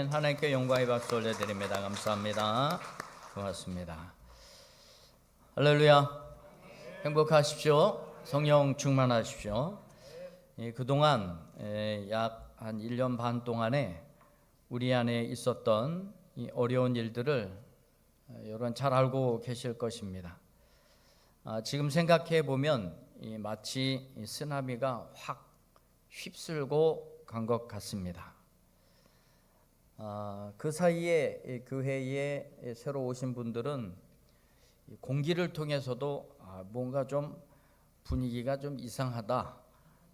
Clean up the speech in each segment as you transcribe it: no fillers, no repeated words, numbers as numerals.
아멘. 하나님께 영광의 박수 올려드립니다. 감사합니다. 고맙습니다. 할렐루야. 행복하십시오. 성령 충만하십시오. 그동안 약 한 1년 반 동안에 우리 안에 있었던 이 어려운 일들을 여러분 잘 알고 계실 것입니다. 지금 생각해 보면 마치 쓰나미가 확 휩쓸고 간 것 같습니다. 그 사이에 교회에 새로 오신 분들은 공기를 통해서도 뭔가 좀 분위기가 좀 이상하다,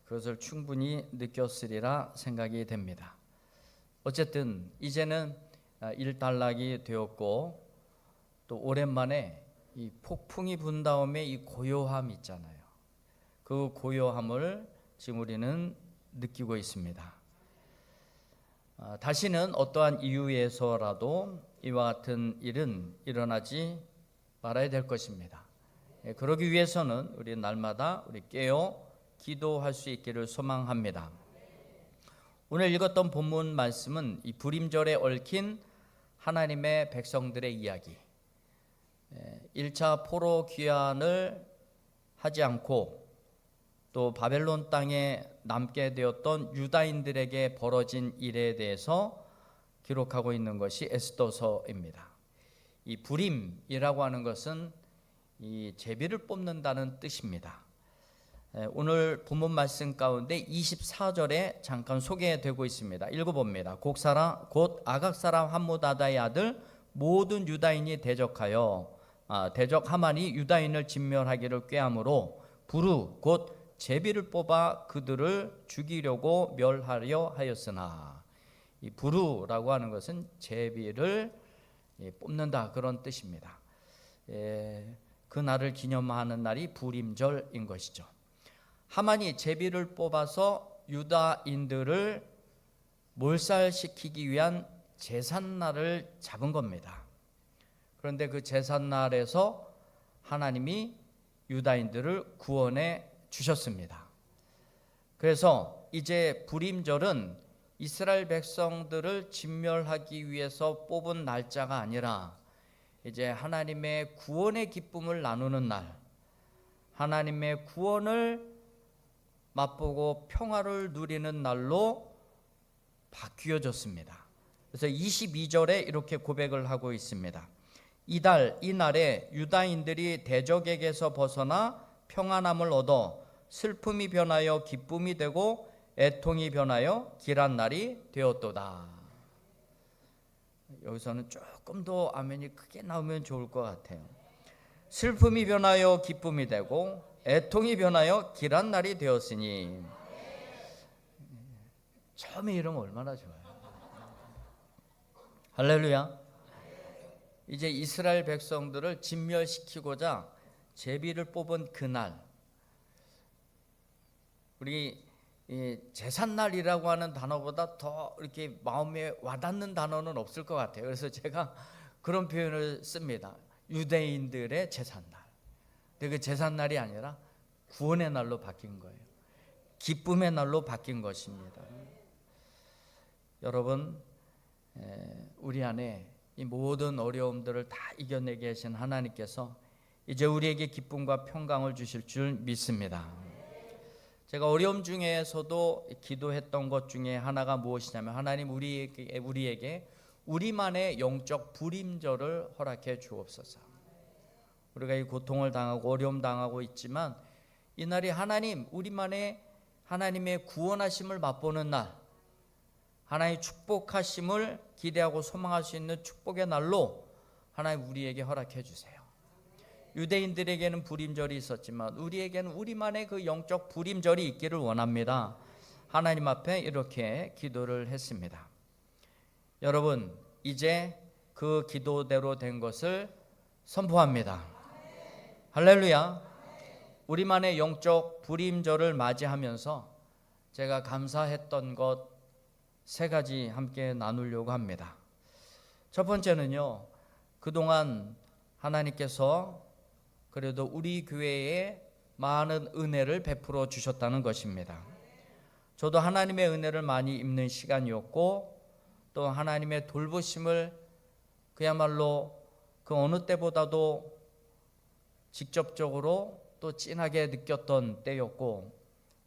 그것을 충분히 느꼈으리라 생각이 됩니다. 어쨌든 이제는 일단락이 되었고, 또 오랜만에 이 폭풍이 분 다음에 이 고요함 있잖아요. 그 고요함을 지금 우리는 느끼고 있습니다. 다시는 어떠한 이유에서라도 이와 같은 일은 일어나지 말아야 될 것입니다. 그러기 위해서는 우리 날마다 우리 깨어 기도할 수 있기를 소망합니다. 오늘 읽었던 본문 말씀은 이 불임절에 얽힌 하나님의 백성들의 이야기, 1차 포로 귀환을 하지 않고 또 바벨론 땅에 남게 되었던 유다인들에게 벌어진 일에 대해서 기록하고 있는 것이 에스더서입니다. 이 불임이라고 하는 것은 이 제비를 뽑는다는 뜻입니다. 오늘 본문 말씀 가운데 24절에 잠깐 소개되고 있습니다. 읽어봅니다. 곧 아각 사람 함무다다의 아들 모든 유다인이 대적 하만이 유다인을 진멸하기를 꾀함으로 부르 곧 제비를 뽑아 그들을 죽이려고 멸하려 하였으나, 이 부르라고 하는 것은 제비를 뽑는다, 그런 뜻입니다. 그 날을 기념하는 날이 불임절인 것이죠. 하만이 제비를 뽑아서 유다인들을 몰살시키기 위한 제삿날을 잡은 겁니다. 그런데 그 제삿날에서 하나님이 유다인들을 구원해 주셨습니다. 그래서 이제 불임절은 이스라엘 백성들을 진멸하기 위해서 뽑은 날짜가 아니라 이제 하나님의 구원의 기쁨을 나누는 날, 하나님의 구원을 맛보고 평화를 누리는 날로 바뀌어졌습니다. 그래서 22절에 이렇게 고백을 하고 있습니다. 이날에 유다인들이 대적에게서 벗어나 평안함을 얻어 슬픔이 변하여 기쁨이 되고 애통이 변하여 길한 날이 되었도다. 여기서는 조금 더 아멘이 크게 나오면 좋을 것 같아요. 슬픔이 변하여 기쁨이 되고 애통이 변하여 길한 날이 되었으니. 처음에 이러면 얼마나 좋아요. 할렐루야. 이제 이스라엘 백성들을 진멸시키고자 제비를 뽑은 그날, 우리 제삿날이라고 하는 단어보다 더 이렇게 마음에 와닿는 단어는 없을 것 같아요. 그래서 제가 그런 표현을 씁니다. 유대인들의 제삿날. 근데 그 제삿날이 아니라 구원의 날로 바뀐 거예요. 기쁨의 날로 바뀐 것입니다. 여러분, 우리 안에 이 모든 어려움들을 다 이겨내게 하신 하나님께서 이제 우리에게 기쁨과 평강을 주실 줄 믿습니다. 제가 어려움 중에서도 기도했던 것 중에 하나가 무엇이냐면, 하나님 우리에게 우리만의 영적 불임절을 허락해 주옵소서. 우리가 이 고통을 당하고 어려움 당하고 있지만 이 날이 하나님 우리만의 하나님의 구원하심을 맛보는 날, 하나님의 축복하심을 기대하고 소망할 수 있는 축복의 날로 하나님 우리에게 허락해 주세요. 유대인들에게는 불임절이 있었지만 우리에게는 우리만의 그 영적 불임절이 있기를 원합니다. 하나님 앞에 이렇게 기도를 했습니다. 여러분, 이제 그 기도대로 된 것을 선포합니다. 할렐루야. 우리만의 영적 불임절을 맞이하면서 제가 감사했던 것 3가지 함께 나누려고 합니다. 첫 번째는요, 그동안 하나님께서 그래도 우리 교회에 많은 은혜를 베풀어 주셨다는 것입니다. 저도 하나님의 은혜를 많이 입는 시간이었고, 또 하나님의 돌보심을 그야말로 그 어느 때보다도 직접적으로 또 진하게 느꼈던 때였고,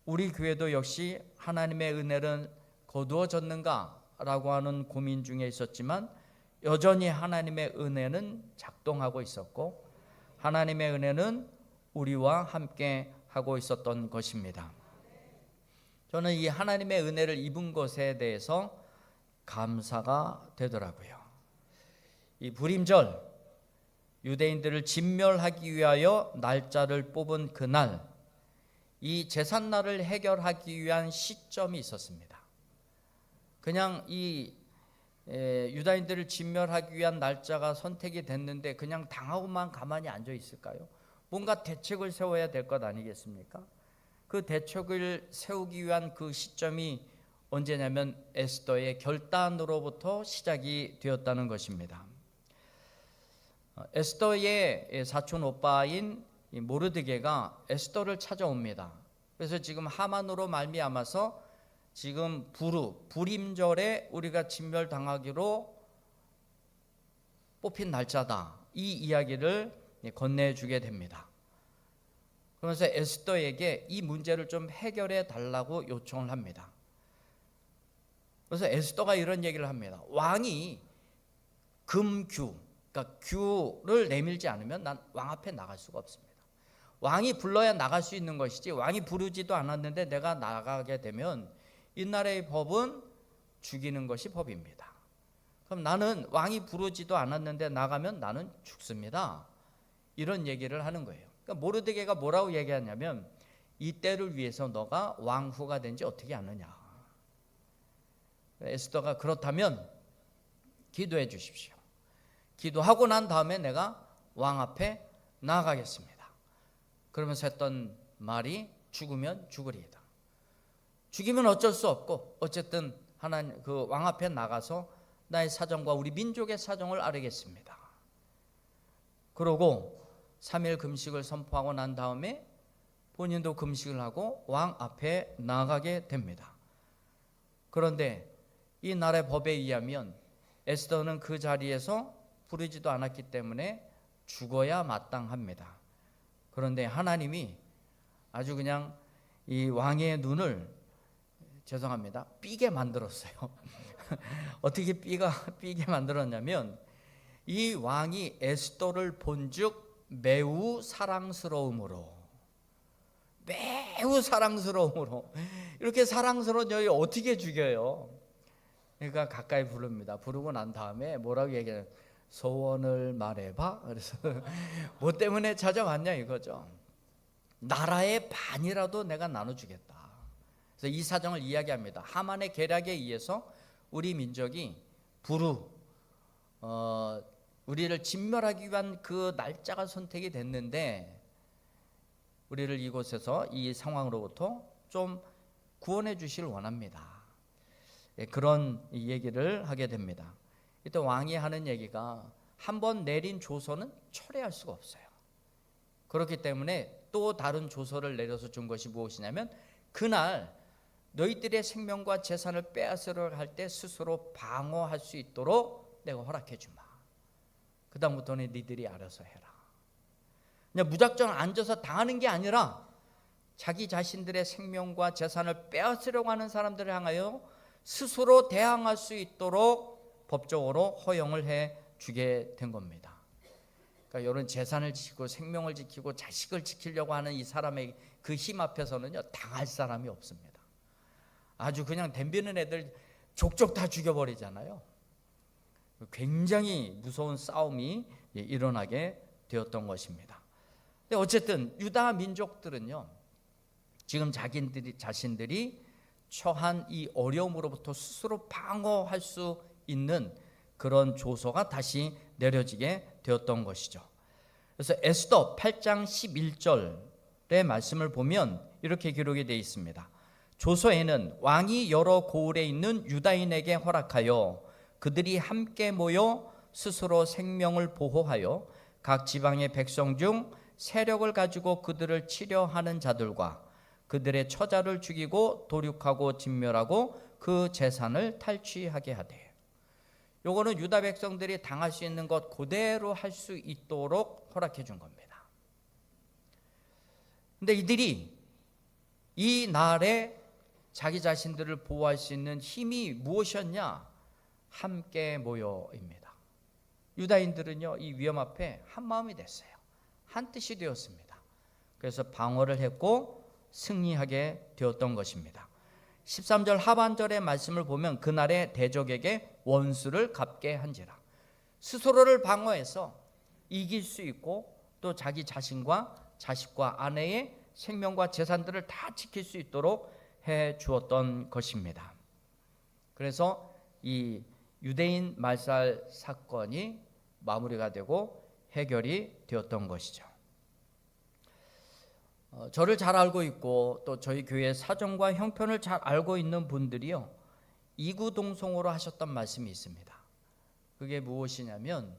우리 교회도 역시 하나님의 은혜는 거두어졌는가라고 하는 고민 중에 있었지만 여전히 하나님의 은혜는 작동하고 있었고 하나님의 은혜는 우리와 함께 하고 있었던 것입니다. 저는 이 하나님의 은혜를 입은 것에 대해서 감사가 되더라고요. 이 불임절, 유대인들을 진멸하기 위하여 날짜를 뽑은 그날, 이 제삿날을 해결하기 위한 시점이 있었습니다. 그냥 이 유다인들을 진멸하기 위한 날짜가 선택이 됐는데 그냥 당하고만 가만히 앉아 있을까요? 뭔가 대책을 세워야 될 것 아니겠습니까? 그 대책을 세우기 위한 그 시점이 언제냐면 에스더의 결단으로부터 시작이 되었다는 것입니다. 에스더의 사촌 오빠인 모르드게가 에스더를 찾아옵니다. 그래서 지금 하만으로 말미암아서 지금 불임절에 우리가 진멸당하기로 뽑힌 날짜다, 이 이야기를 건네주게 됩니다. 그러면서 에스더에게 이 문제를 좀 해결해 달라고 요청을 합니다. 그래서 에스더가 이런 얘기를 합니다. 왕이 금규, 그러니까 규를 내밀지 않으면 난 왕 앞에 나갈 수가 없습니다. 왕이 불러야 나갈 수 있는 것이지 왕이 부르지도 않았는데 내가 나가게 되면 이 나라의 법은 죽이는 것이 법입니다. 그럼 나는 왕이 부르지도 않았는데 나가면 나는 죽습니다. 이런 얘기를 하는 거예요. 그러니까 모르드게가 뭐라고 얘기하냐면 이 때를 위해서 너가 왕후가 된지 어떻게 아느냐. 에스더가 그렇다면 기도해 주십시오. 기도하고 난 다음에 내가 왕 앞에 나아가겠습니다. 그러면서 했던 말이 죽으면 죽으리이다. 죽이면 어쩔 수 없고 어쨌든 하나님 그 왕 앞에 나가서 나의 사정과 우리 민족의 사정을 아뢰겠습니다. 그러고 3일 금식을 선포하고 난 다음에 본인도 금식을 하고 왕 앞에 나아가게 됩니다. 그런데 이 나라의 법에 의하면 에스더는 그 자리에서 부르지도 않았기 때문에 죽어야 마땅합니다. 그런데 하나님이 아주 그냥 이 왕의 눈을 죄송합니다, 삐게 만들었어요. 어떻게 삐게 만들었냐면 이 왕이 에스더를 본즉 매우 사랑스러움으로 이렇게 사랑스러운 여인 어떻게 죽여요? 그러니까 가까이 부릅니다. 부르고 난 다음에 뭐라고 얘기해요? 소원을 말해봐. 그래서 뭐 때문에 찾아왔냐 이거죠. 나라의 반이라도 내가 나눠주겠다. 그래서 이 사정을 이야기합니다. 하만의 계략에 의해서 우리 민족이 우리를 진멸하기 위한 그 날짜가 선택이 됐는데 우리를 이곳에서 이 상황으로부터 좀 구원해 주시길 원합니다. 그런 얘기를 하게 됩니다. 이때 왕이 하는 얘기가 한번 내린 조서는 철회할 수가 없어요. 그렇기 때문에 또 다른 조서를 내려서 준 것이 무엇이냐면 그날 너희들의 생명과 재산을 빼앗으려 할 때 스스로 방어할 수 있도록 내가 허락해 주마. 그 다음부터는 니들이 알아서 해라. 그냥 무작정 앉아서 당하는 게 아니라 자기 자신들의 생명과 재산을 빼앗으려고 하는 사람들을 향하여 스스로 대항할 수 있도록 법적으로 허용을 해 주게 된 겁니다. 그러니까 이런 재산을 지키고 생명을 지키고 자식을 지키려고 하는 이 사람의 그 힘 앞에서는요 당할 사람이 없습니다. 아주 그냥 덤비는 애들 족족 다 죽여버리잖아요. 굉장히 무서운 싸움이 일어나게 되었던 것입니다. 근데 어쨌든 유다 민족들은요 지금 자신들이 처한 이 어려움으로부터 스스로 방어할 수 있는 그런 조서가 다시 내려지게 되었던 것이죠. 그래서 에스더 8장 11절의 말씀을 보면 이렇게 기록이 되어 있습니다. 조서에는 왕이 여러 고을에 있는 유다인에게 허락하여 그들이 함께 모여 스스로 생명을 보호하여 각 지방의 백성 중 세력을 가지고 그들을 치려하는 자들과 그들의 처자를 죽이고 도륙하고 진멸하고 그 재산을 탈취하게 하되 요거는 유다 백성들이 당할 수 있는 것 그대로 할 수 있도록 허락해 준 겁니다. 근데 이들이 이 날에 자기 자신들을 보호할 수 있는 힘이 무엇이었냐? 함께 모여입니다. 유다인들은요, 이 위험 앞에 한 마음이 됐어요. 한 뜻이 되었습니다. 그래서 방어를 했고 승리하게 되었던 것입니다. 13절 하반절의 말씀을 보면 그날에 대적에게 원수를 갚게 한지라. 스스로를 방어해서 이길 수 있고 또 자기 자신과 자식과 아내의 생명과 재산들을 다 지킬 수 있도록 해 주었던 것입니다. 그래서 이 유대인 말살 사건이 마무리가 되고 해결이 되었던 것이죠. 저를 잘 알고 있고 또 저희 교회의 사정과 형편을 잘 알고 있는 분들이요, 이구동성으로 하셨던 말씀이 있습니다. 그게 무엇이냐면,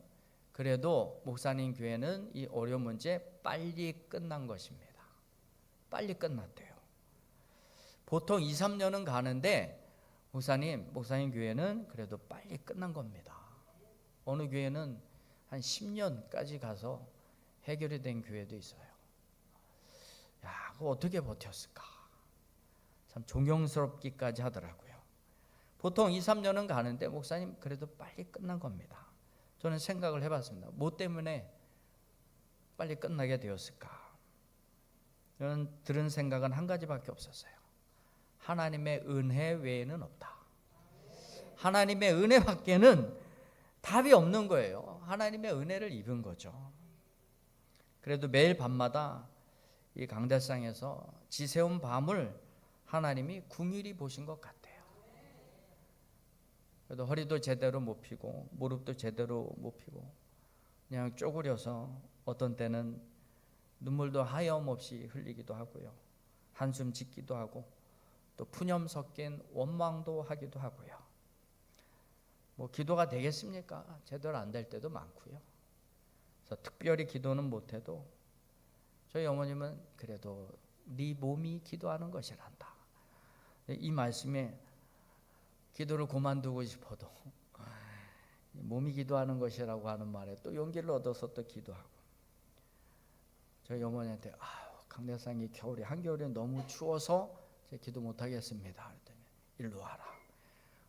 그래도 목사님 교회는 이 어려운 문제 빨리 끝난 것입니다. 빨리 끝났대요. 보통 2, 3년은 가는데 목사님 교회는 그래도 빨리 끝난 겁니다. 어느 교회는 한 10년까지 가서 해결이 된 교회도 있어요. 야, 그거 어떻게 버텼을까? 참 존경스럽기까지 하더라고요. 보통 2, 3년은 가는데 목사님 그래도 빨리 끝난 겁니다. 저는 생각을 해봤습니다. 뭐 때문에 빨리 끝나게 되었을까? 저는 들은 생각은 한 가지밖에 없었어요. 하나님의 은혜 외에는 없다. 하나님의 은혜밖에는 답이 없는 거예요. 하나님의 은혜를 입은 거죠. 그래도 매일 밤마다 이 강대상에서 지새운 밤을 하나님이 궁일이 보신 것 같아요. 그래도 허리도 제대로 못 펴고 무릎도 제대로 못 펴고 그냥 쪼그려서 어떤 때는 눈물도 하염없이 흘리기도 하고요, 한숨 짓기도 하고 또 푸념 섞인 원망도 하기도 하고요. 뭐 기도가 되겠습니까? 제대로 안 될 때도 많고요. 그래서 특별히 기도는 못해도 저희 어머님은 그래도 네 몸이 기도하는 것이란다. 이 말씀에 기도를 그만두고 싶어도 몸이 기도하는 것이라고 하는 말에 또 용기를 얻어서 또 기도하고, 저희 어머니한테 강대상이 겨울에 한겨울에 너무 추워서 제가 기도 못하겠습니다. 그랬더니 일로 와라.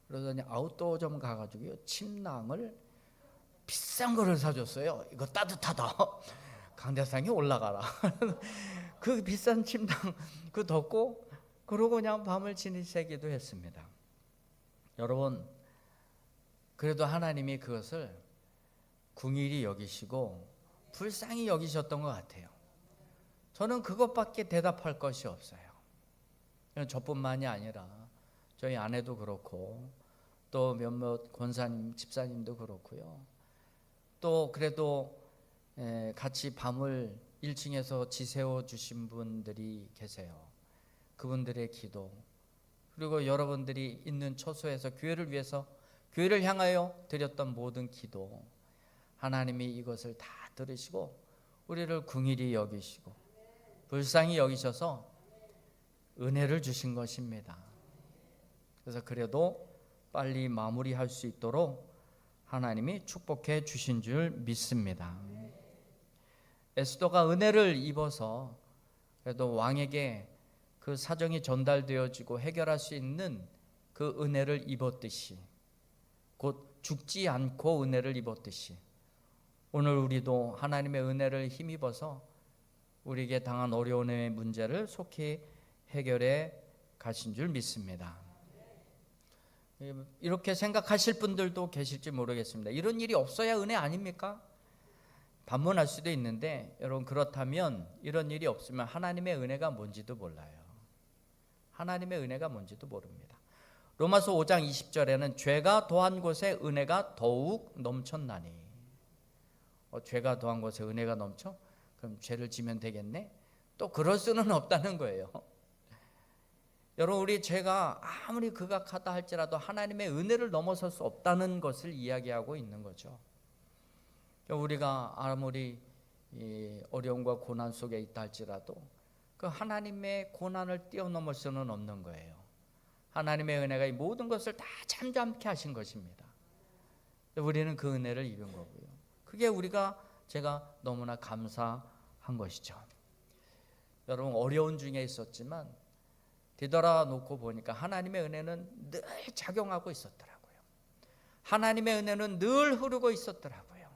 그러더니 아웃도어점 가가지고 침낭을 비싼 거를 사줬어요. 이거 따뜻하다. 강대상이 올라가라. 그 비싼 침낭 그 덮고 그러고 그냥 밤을 지새기도 했습니다. 여러분, 그래도 하나님이 그것을 궁일이 여기시고 불쌍히 여기셨던 것 같아요. 저는 그것밖에 대답할 것이 없어요. 저뿐만이 아니라 저희 아내도 그렇고 또 몇몇 권사님, 집사님도 그렇고요. 또 그래도 같이 밤을 1층에서 지새워 주신 분들이 계세요. 그분들의 기도, 그리고 여러분들이 있는 처소에서 교회를 위해서, 교회를 향하여 드렸던 모든 기도, 하나님이 이것을 다 들으시고 우리를 긍휼히 여기시고 불쌍히 여기셔서 은혜를 주신 것입니다. 그래서 그래도 빨리 마무리할 수 있도록 하나님이 축복해 주신 줄 믿습니다. 에스더가 은혜를 입어서 그래도 왕에게 그 사정이 전달되어지고 해결할 수 있는 그 은혜를 입었듯이, 곧 죽지 않고 은혜를 입었듯이 오늘 우리도 하나님의 은혜를 힘입어서 우리에게 당한 어려움의 문제를 속히 해결해 가신 줄 믿습니다. 이렇게 생각하실 분들도 계실지 모르겠습니다. 이런 일이 없어야 은혜 아닙니까? 반문할 수도 있는데, 여러분 그렇다면 이런 일이 없으면 하나님의 은혜가 뭔지도 몰라요. 하나님의 은혜가 뭔지도 모릅니다. 로마서 5장 20절에는 죄가 더한 곳에 은혜가 더욱 넘쳤나니, 죄가 더한 곳에 은혜가 넘쳐? 그럼 죄를 지면 되겠네? 또 그럴 수는 없다는 거예요. 여러분, 우리 죄가 아무리 극악하다 할지라도 하나님의 은혜를 넘어설 수 없다는 것을 이야기하고 있는 거죠. 우리가 아무리 어려움과 고난 속에 있다 할지라도 그 하나님의 고난을 뛰어넘을 수는 없는 거예요. 하나님의 은혜가 이 모든 것을 다 잠잠케 하신 것입니다. 우리는 그 은혜를 입은 거고요. 그게 제가 너무나 감사한 것이죠. 여러분, 어려운 중에 있었지만 뒤돌아놓고 보니까 하나님의 은혜는 늘 작용하고 있었더라고요. 하나님의 은혜는 늘 흐르고 있었더라고요.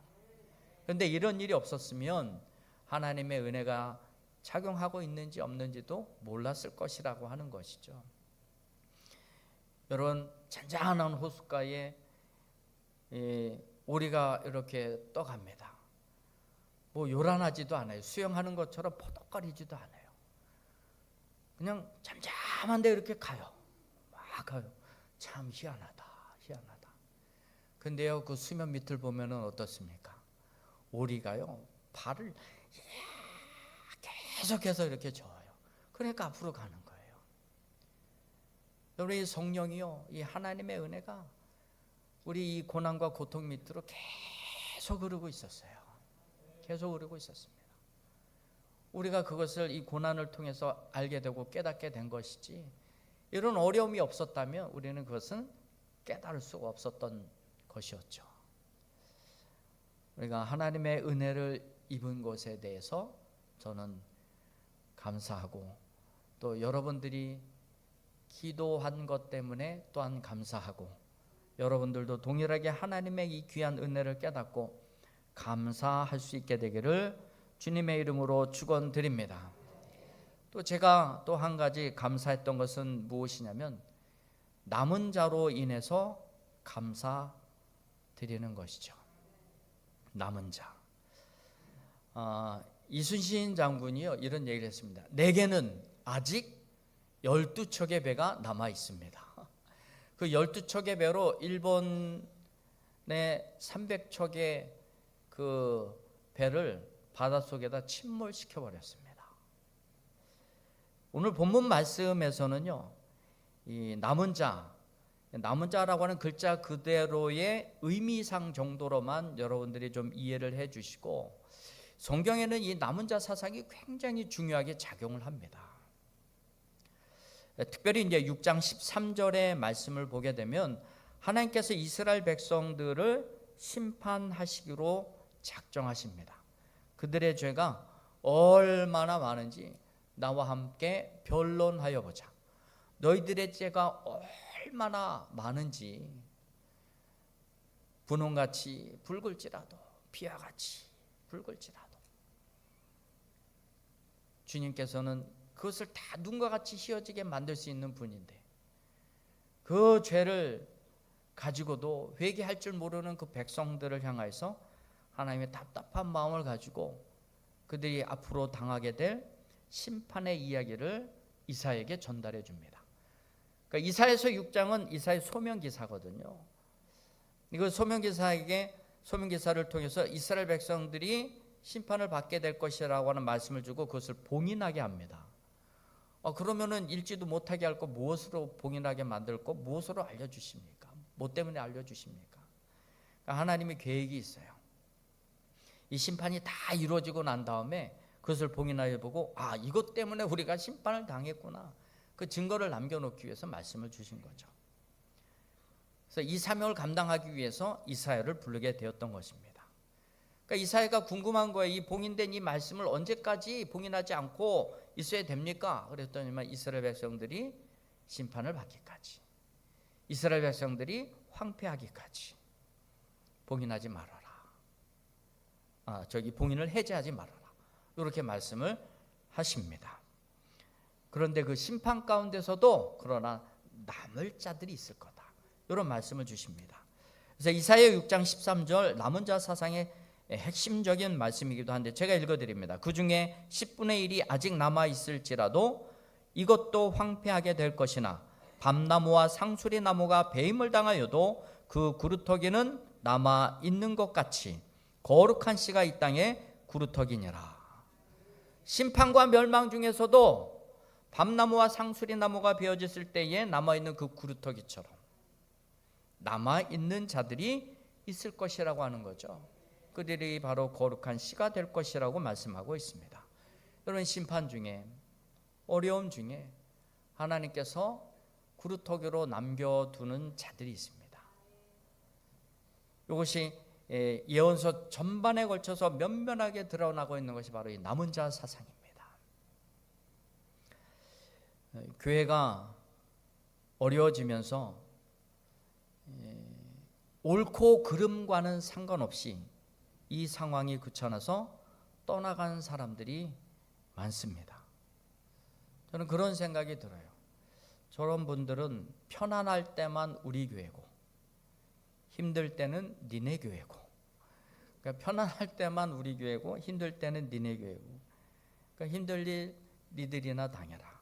그런데 이런 일이 없었으면 하나님의 은혜가 작용하고 있는지 없는지도 몰랐을 것이라고 하는 것이죠. 여러분, 잔잔한 호숫가에 오리가 이렇게 떠갑니다. 뭐 요란하지도 않아요. 수영하는 것처럼 포덕거리지도 않아요. 그냥 잠잠한데 이렇게 가요. 막 가요. 참 희한하다. 근데요, 그 수면 밑을 보면은 어떻습니까? 오리가요, 발을 계속해서 이렇게 저어요. 그러니까 앞으로 가는 거예요. 여러분, 이 성령이요, 이 하나님의 은혜가 우리 이 고난과 고통 밑으로 계속 흐르고 있었어요. 계속 흐르고 있었습니다. 우리가 그것을 이 고난을 통해서 알게 되고 깨닫게 된 것이지, 이런 어려움이 없었다면 우리는 그것은 깨달을 수가 없었던 것이었죠. 우리가 하나님의 은혜를 입은 것에 대해서 저는 감사하고, 또 여러분들이 기도한 것 때문에 또한 감사하고, 여러분들도 동일하게 하나님의 이 귀한 은혜를 깨닫고 감사할 수 있게 되기를 주님의 이름으로 축원드립니다. 또 제가 또 한 가지 감사했던 것은 무엇이냐면, 남은 자로 인해서 감사드리는 것이죠. 남은 자. 이순신 장군이요, 이런 얘기를 했습니다. 내게는 아직 12척의 배가 남아 있습니다. 그 12척의 배로 일본의 300척의 그 배를 바닷속에다 침몰시켜 버렸습니다. 오늘 본문 말씀에서는요, 이 남은 자라고 하는 글자 그대로의 의미상 정도로만 여러분들이 좀 이해를 해 주시고, 성경에는 이 남은 자 사상이 굉장히 중요하게 작용을 합니다. 특별히 이제 6장 13절의 말씀을 보게 되면 하나님께서 이스라엘 백성들을 심판하시기로 작정하십니다. 그들의 죄가 얼마나 많은지 나와 함께 변론하여 보자. 너희들의 죄가 얼마나 많은지 분홍같이 붉을지라도, 피와같이 붉을지라도, 주님께서는 그것을 다 눈과 같이 휘어지게 만들 수 있는 분인데, 그 죄를 가지고도 회개할 줄 모르는 그 백성들을 향해서 하나님의 답답한 마음을 가지고 그들이 앞으로 당하게 될 심판의 이야기를 이사야에게 전달해 줍니다. 그러니까 이사야서 6장은 이사야의 소명기사거든요. 이거 소명기사를 통해서 이스라엘 백성들이 심판을 받게 될 것이라고 하는 말씀을 주고 그것을 봉인하게 합니다. 그러면은 읽지도 못하게 할 거 무엇으로 봉인하게 만들 거 무엇으로 알려주십니까? 뭐 때문에 알려주십니까? 그러니까 하나님의 계획이 있어요. 이 심판이 다 이루어지고 난 다음에 그것을 봉인하여 보고, 이것 때문에 우리가 심판을 당했구나, 그 증거를 남겨놓기 위해서 말씀을 주신 거죠. 그래서 이 사명을 감당하기 위해서 이사야를 부르게 되었던 것입니다. 그러니까 이사야가 궁금한 거예요. 이 봉인된 이 말씀을 언제까지 봉인하지 않고 있어야 됩니까? 그랬더니만 이스라엘 백성들이 심판을 받기까지, 이스라엘 백성들이 황폐하기까지 봉인하지 말아라. 봉인을 해제하지 말아라. 이렇게 말씀을 하십니다. 그런데 그 심판 가운데서도 그러나 남을 자들이 있을 거다, 이런 말씀을 주십니다. 그래서 이사야 6장 13절 남은 자 사상의 핵심적인 말씀이기도 한데 제가 읽어드립니다. 그 중에 10분의 1이 아직 남아있을지라도 이것도 황폐하게 될 것이나 밤나무와 상수리나무가 배임을 당하여도 그 구루터기는 남아있는 것 같이 거룩한 씨가 이 땅에 구루터기니라. 심판과 멸망 중에서도 밤나무와 상수리나무가 베어졌을 때에 남아있는 그 구루터기처럼 남아있는 자들이 있을 것이라고 하는 거죠. 그들이 바로 거룩한 씨가 될 것이라고 말씀하고 있습니다. 여러분, 심판 중에, 어려움 중에 하나님께서 구루터기로 남겨두는 자들이 있습니다. 이것이 예언서 전반에 걸쳐서 면면하게 드러나고 있는 것이 바로 이 남은 자 사상입니다. 교회가 어려워지면서 옳고 그름과는 상관없이 이 상황이 그쳐나서 떠나간 사람들이 많습니다. 저는 그런 생각이 들어요. 저런 분들은 편안할 때만 우리 교회고 힘들 때는 니네 교회고, 그러니까 편안할 때만 우리 교회고 힘들 때는 니네 교회고, 그러니까 힘들 일 니들이나 당해라,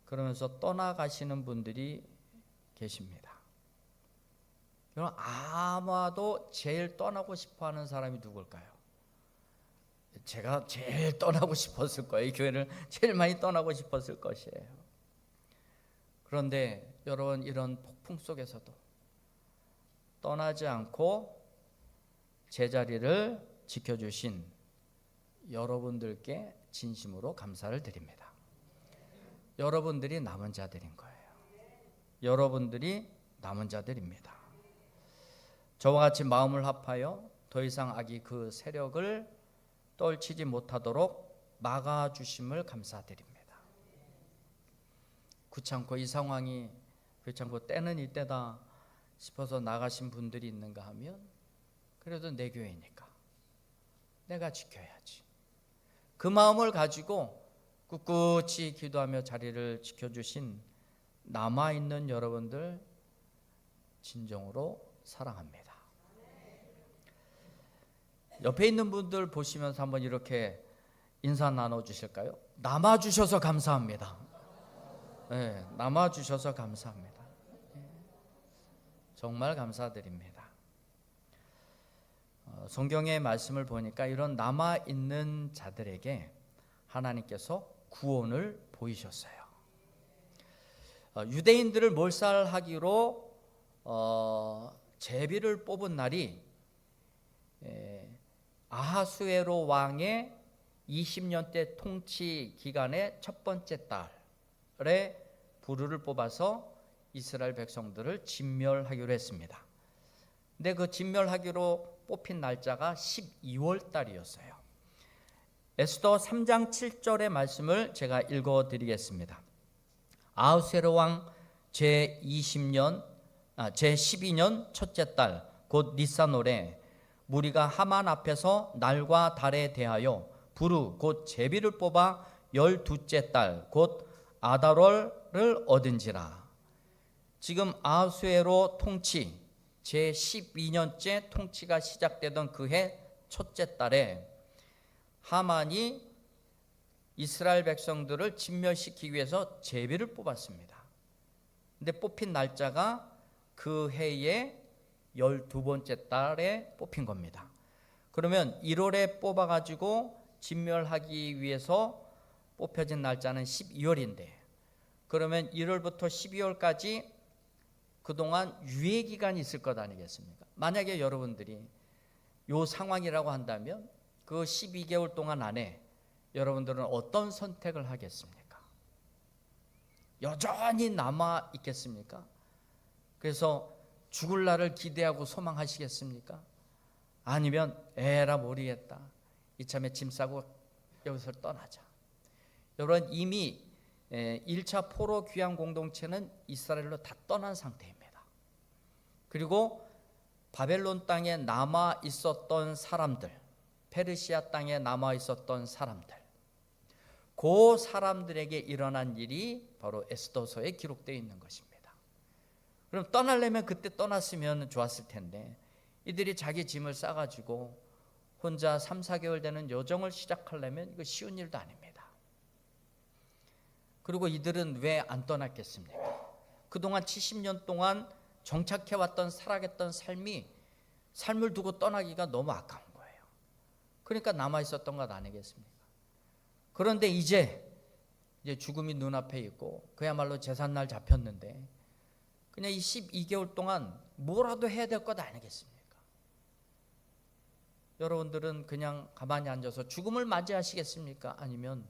그러면서 떠나가시는 분들이 계십니다. 그럼 아마도 제일 떠나고 싶어하는 사람이 누굴까요? 제가 제일 떠나고 싶었을 거예요. 이 교회를 제일 많이 떠나고 싶었을 것이에요. 그런데 여러분, 이런 폭풍 속에서도 떠나지 않고 제자리를 지켜주신 여러분들께 진심으로 감사를 드립니다. 여러분들이 남은 자들인 거예요. 여러분들이 남은 자들입니다. 저와 같이 마음을 합하여 더 이상 악이 그 세력을 떨치지 못하도록 막아주심을 감사드립니다. 귀찮고 이 상황이 귀찮고 때는 이때다 싶어서 나가신 분들이 있는가 하면, 그래도 내 교회니까 내가 지켜야지, 그 마음을 가지고 꿋꿋이 기도하며 자리를 지켜주신 남아있는 여러분들 진정으로 사랑합니다. 옆에 있는 분들 보시면서 한번 이렇게 인사 나눠주실까요? 남아주셔서 감사합니다. 네, 남아주셔서 감사합니다. 정말 감사드립니다. 성경의 말씀을 보니까 이런 남아있는 자들에게 하나님께서 구원을 보이셨어요. 유대인들을 몰살하기로 제비를 뽑은 날이 아하수에로 왕의 20년대 통치 기간의 첫 번째 달에 부르를 뽑아서 이스라엘 백성들을 진멸하기로 했습니다. 근데 그 진멸하기로 뽑힌 날짜가 12월 달이었어요. 에스더 3장 7절의 말씀을 제가 읽어드리겠습니다. 아하수에로 왕 제12년 첫째 달 곧 니산월에 무리가 하만 앞에서 날과 달에 대하여 부르 곧 제비를 뽑아 12째 달 곧 아달월을 얻은지라. 지금 아하수에로 통치 제12년째 통치가 시작되던 그해 첫째 달에 하만이 이스라엘 백성들을 진멸시키기 위해서 제비를 뽑았습니다. 근데 뽑힌 날짜가 그 해의 12번째 달에 뽑힌 겁니다. 그러면 1월에 뽑아가지고 진멸하기 위해서 뽑혀진 날짜는 12월인데, 그러면 1월부터 12월까지 그동안 유예기간이 있을 것 아니겠습니까? 만약에 여러분들이 이 상황이라고 한다면 그 12개월 동안 안에 여러분들은 어떤 선택을 하겠습니까? 여전히 남아 있겠습니까? 그래서 죽을 날을 기대하고 소망하시겠습니까? 아니면 에라 모르겠다, 이참에 짐 싸고 여기서 떠나자. 여러분, 이미 1차 포로 귀환 공동체는 이스라엘로 다 떠난 상태입니다. 그리고 바벨론 땅에 남아 있었던 사람들, 페르시아 땅에 남아 있었던 사람들, 그 사람들에게 일어난 일이 바로 에스더서에 기록되어 있는 것입니다. 그럼 떠나려면 그때 떠났으면 좋았을 텐데, 이들이 자기 짐을 싸가지고 혼자 3, 4개월 되는 여정을 시작하려면 이거 쉬운 일도 아닙니다. 그리고 이들은 왜 안 떠났겠습니까? 그동안 70년 동안 정착해왔던 살아갔던 삶을 두고 떠나기가 너무 아까운 거예요. 그러니까 남아있었던 것 아니겠습니까? 그런데 이제 죽음이 눈앞에 있고 그야말로 제삿날 잡혔는데 그냥 이 12개월 동안 뭐라도 해야 될 것 아니겠습니까? 여러분들은 그냥 가만히 앉아서 죽음을 맞이하시겠습니까? 아니면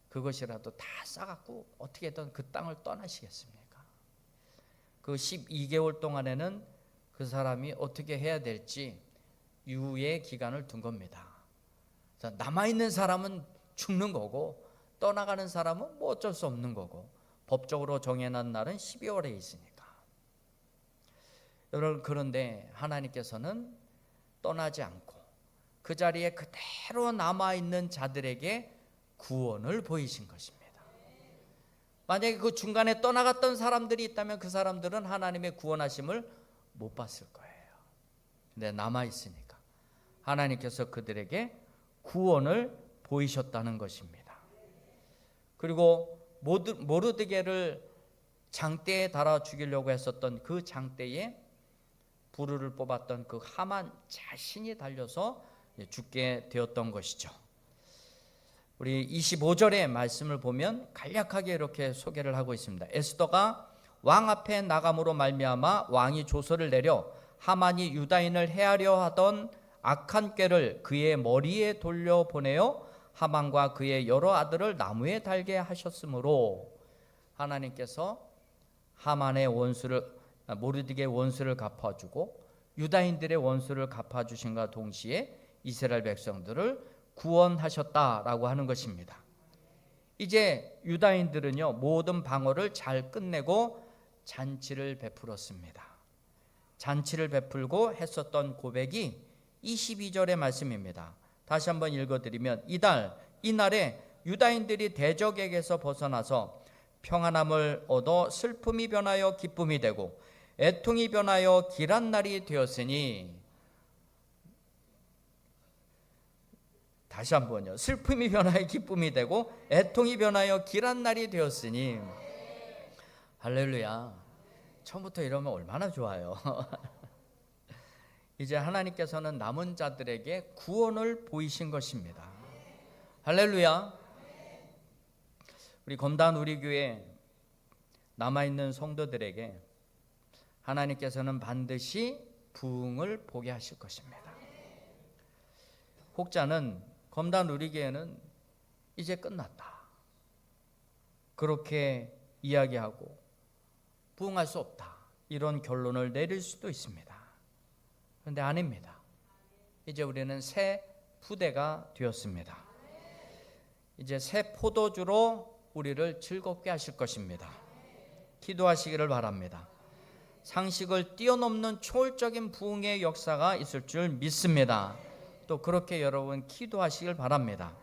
그것이라도 다 싸갖고 어떻게든 그 땅을 떠나시겠습니까? 그 12개월 동안에는 그 사람이 어떻게 해야 될지 유예 기간을 둔 겁니다. 남아있는 사람은 죽는 거고 떠나가는 사람은 뭐 어쩔 수 없는 거고 법적으로 정해놓은 날은 12월에 있으니까. 여러분, 그런데 하나님께서는 떠나지 않고 그 자리에 그대로 남아있는 자들에게 구원을 보이신 것입니다. 만약에 그 중간에 떠나갔던 사람들이 있다면 그 사람들은 하나님의 구원하심을 못 봤을 거예요. 근데 남아있으니까 하나님께서 그들에게 구원을 보이셨다는 것입니다. 그리고 모르드게를 장대에 달아 죽이려고 했었던 그 장대에 부르를 뽑았던 그 하만 자신이 달려서 죽게 되었던 것이죠. 우리 25절의 말씀을 보면 간략하게 이렇게 소개를 하고 있습니다. 에스더가 왕 앞에 나감으로 말미암아 왕이 조서를 내려 하만이 유다인을 해하려 하던 악한 꾀를 그의 머리에 돌려보내어 하만과 그의 여러 아들을 나무에 달게 하셨으므로 하나님께서 하만의 원수를, 모르드게의 원수를 갚아주고 유다인들의 원수를 갚아주신과 동시에 이스라엘 백성들을 구원하셨다라고 하는 것입니다. 이제 유다인들은요, 모든 방어를 잘 끝내고 잔치를 베풀었습니다. 잔치를 베풀고 했었던 고백이 22절의 말씀입니다. 다시 한번 읽어드리면, 이날에 유다인들이 대적에게서 벗어나서 평안함을 얻어 슬픔이 변하여 기쁨이 되고 애통이 변하여 길한 날이 되었으니, 다시 한번요. 슬픔이 변하여 기쁨이 되고 애통이 변하여 길한 날이 되었으니. 할렐루야. 처음부터 이러면 얼마나 좋아요. 이제 하나님께서는 남은 자들에게 구원을 보이신 것입니다. 할렐루야. 우리 검단 우리 교회 남아있는 성도들에게 하나님께서는 반드시 부흥을 보게 하실 것입니다. 혹자는 검단 우리 교회는 이제 끝났다, 그렇게 이야기하고 부흥할 수 없다, 이런 결론을 내릴 수도 있습니다. 그런데 아닙니다. 이제 우리는 새 푸대가 되었습니다. 이제 새 포도주로 우리를 즐겁게 하실 것입니다. 기도하시기를 바랍니다. 상식을 뛰어넘는 초월적인 부흥의 역사가 있을 줄 믿습니다. 또 그렇게 여러분 기도하시길 바랍니다.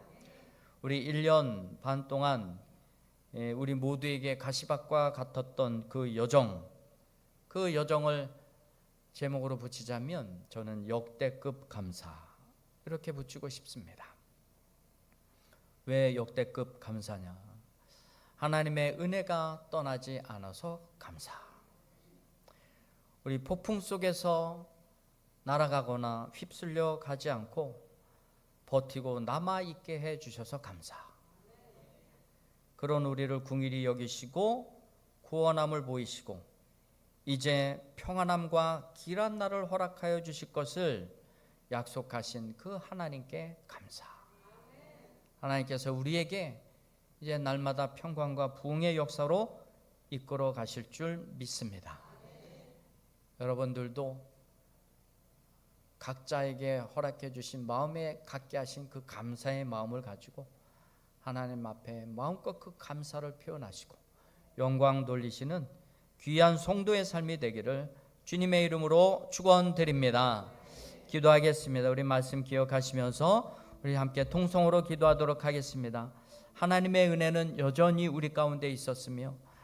우리 1년 반 동안 우리 모두에게 가시밭과 같았던 그 여정을 제목으로 붙이자면 저는 역대급 감사, 이렇게 붙이고 싶습니다. 왜 역대급 감사냐? 하나님의 은혜가 떠나지 않아서 감사. 우리 폭풍 속에서 날아가거나 휩쓸려 가지 않고 버티고 남아있게 해주셔서 감사. 그런 우리를 긍휼히 여기시고 구원함을 보이시고 이제 평안함과 길한 날을 허락하여 주실 것을 약속하신 그 하나님께 감사. 하나님께서 우리에게 이제 날마다 평강과 부흥의 역사로 이끌어 가실 줄 믿습니다. 여러분들도 각자에게 허락해 주신 마음에 갖게 하신 그 감사의 마음을 가지고 하나님 앞에 마음껏 그 감사를 표현하시고 영광 돌리시는 귀한 성도의 삶이 되기를 주님의 이름으로 축원드립니다. 기도하겠습니다. 우리 말씀 기억하시면서 우리 함께 통성으로 기도하도록 하겠습니다. 하나님의 은혜는 여전히 우리 가운데 있었으며